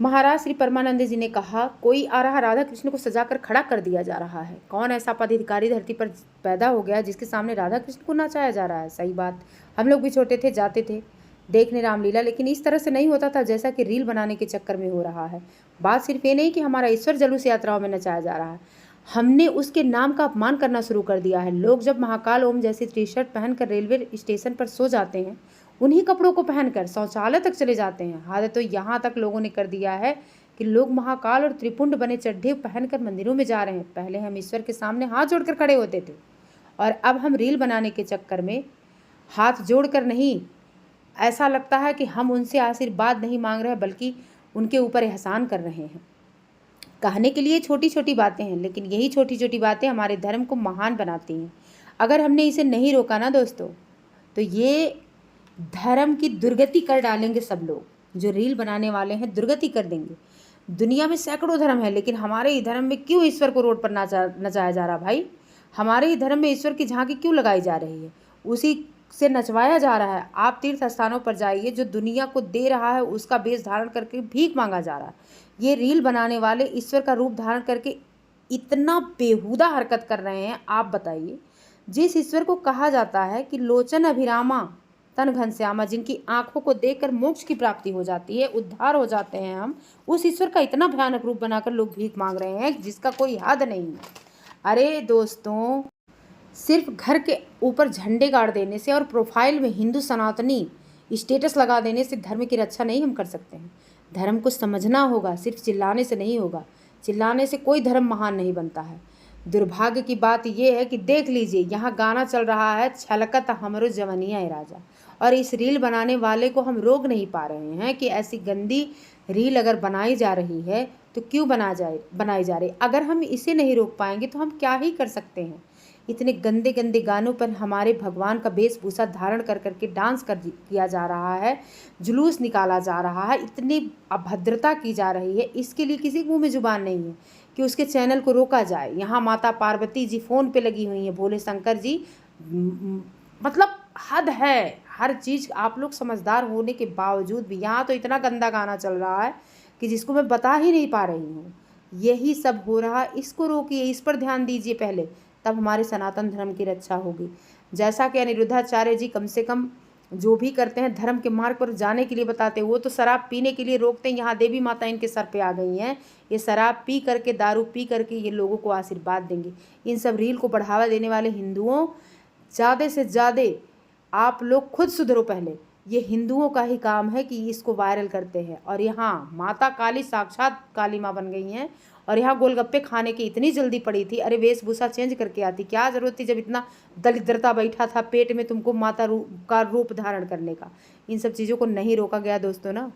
महाराज श्री परमानंद जी ने कहा, कोई आ रहा राधा कृष्ण को सजाकर खड़ा कर दिया जा रहा है। कौन ऐसा पदाधिकारी धरती पर पैदा हो गया जिसके सामने राधा कृष्ण को नचाया जा रहा है। सही बात, हम लोग भी छोटे थे, जाते थे देखने रामलीला, लेकिन इस तरह से नहीं होता था जैसा कि रील बनाने के चक्कर में हो रहा है। बात सिर्फ ये नहीं कि हमारा ईश्वर जलूस यात्राओं में नचाया जा रहा है, हमने उसके नाम का अपमान करना शुरू कर दिया है। लोग जब महाकाल ओम जैसी टी शर्ट पहनकर रेलवे स्टेशन पर सो जाते हैं, उन्हीं कपड़ों को पहनकर शौचालय तक चले जाते हैं। हद तो यहाँ तक लोगों ने कर दिया है कि लोग महाकाल और त्रिपुंड बने चड्ढे पहनकर मंदिरों में जा रहे हैं। पहले हम ईश्वर के सामने हाथ जोड़कर खड़े होते थे, और अब हम रील बनाने के चक्कर में हाथ जोड़कर नहीं, ऐसा लगता है कि हम उनसे आशीर्वाद नहीं मांग रहे बल्कि उनके ऊपर एहसान कर रहे हैं। कहने के लिए छोटी छोटी बातें हैं, लेकिन यही छोटी छोटी बातें हमारे धर्म को महान बनाती हैं। अगर हमने इसे नहीं रोका ना दोस्तों, तो ये धर्म की दुर्गति कर डालेंगे। सब लोग जो रील बनाने वाले हैं दुर्गति कर देंगे। दुनिया में सैकड़ों धर्म है, लेकिन हमारे ही धर्म में क्यों ईश्वर को रोड पर नचाया जा रहा भाई? हमारे ही धर्म में ईश्वर की झांकी क्यों लगाई जा रही है? उसी से नचवाया जा रहा है। आप तीर्थ स्थानों पर जाइए, जो दुनिया को दे रहा है उसका वेश धारण करके भीख मांगा जा रहा है। ये रील बनाने वाले ईश्वर का रूप धारण करके इतना बेहुदा हरकत कर रहे हैं। आप बताइए, जिस ईश्वर को कहा जाता है कि लोचन अभिरामा तन घनश्यामा, जिनकी आंखों को देखकर मोक्ष की प्राप्ति हो जाती है, उद्धार हो जाते हैं हम, उस ईश्वर का इतना भयानक रूप बनाकर लोग भीख मांग रहे हैं जिसका कोई हद नहीं है। अरे दोस्तों, सिर्फ घर के ऊपर झंडे गाड़ देने से और प्रोफाइल में हिंदू सनातनी स्टेटस लगा देने से धर्म की रक्षा नहीं हम कर सकते हैं। धर्म को समझना होगा, सिर्फ चिल्लाने से नहीं होगा। चिल्लाने से कोई धर्म महान नहीं बनता है। दुर्भाग्य की बात यह है कि देख लीजिए, यहाँ गाना चल रहा है, छलकत हमरो जवनिया ए राजा, और इस रील बनाने वाले को हम रोक नहीं पा रहे हैं कि ऐसी गंदी रील अगर बनाई जा रही है तो क्यों बनाई जा रही। अगर हम इसे नहीं रोक पाएंगे तो हम क्या ही कर सकते हैं। इतने गंदे गंदे गानों पर हमारे भगवान का वेशभूषा धारण कर करके डांस किया जा रहा है, जुलूस निकाला जा रहा है, इतनी अभद्रता की जा रही है। इसके लिए किसी मुंह में जुबान नहीं है कि उसके चैनल को रोका जाए। यहाँ माता पार्वती जी फ़ोन पे लगी हुई हैं, भोले शंकर जी, मतलब हद है। हर चीज़ आप लोग समझदार होने के बावजूद भी यहाँ तो इतना गंदा गाना चल रहा है कि जिसको मैं बता ही नहीं पा रही हूँ। यही सब हो रहा है, इसको रोकिए, इस पर ध्यान दीजिए पहले, तब हमारे सनातन धर्म की रक्षा होगी। जैसा कि अनिरुद्धाचार्य जी कम से कम जो भी करते हैं धर्म के मार्ग पर जाने के लिए बताते हैं। वो तो शराब पीने के लिए रोकते हैं। यहाँ देवी माता इनके सर पे आ गई हैं, ये शराब पी करके, दारू पी करके ये लोगों को आशीर्वाद देंगे। इन सब रील को बढ़ावा देने वाले हिंदुओं, ज़्यादा से ज़्यादा आप लोग खुद सुधरो पहले। ये हिंदुओं का ही काम है कि इसको वायरल करते हैं। और यहाँ माता काली साक्षात काली माँ बन गई हैं, और यहाँ गोलगप्पे खाने की इतनी जल्दी पड़ी थी। अरे वेशभूषा चेंज करके आती, क्या ज़रूरत थी जब इतना दरिद्रता बैठा था पेट में तुमको माता का रूप धारण करने का। इन सब चीज़ों को नहीं रोका गया दोस्तों ना,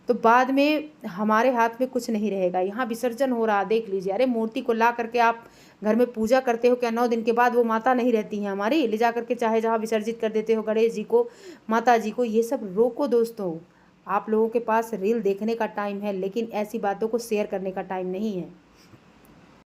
तो बाद में हमारे हाथ में कुछ नहीं रहेगा। यहाँ विसर्जन हो रहा, देख लीजिए। अरे मूर्ति को ला करके आप घर में पूजा करते हो क्या? 9 दिन के बाद वो माता नहीं रहती हैं हमारी, ले जा करके चाहे जहाँ विसर्जित कर देते हो, गणेश जी को, माता जी को। ये सब रोको दोस्तों। आप लोगों के पास रील देखने का टाइम है, लेकिन ऐसी बातों को शेयर करने का टाइम नहीं है।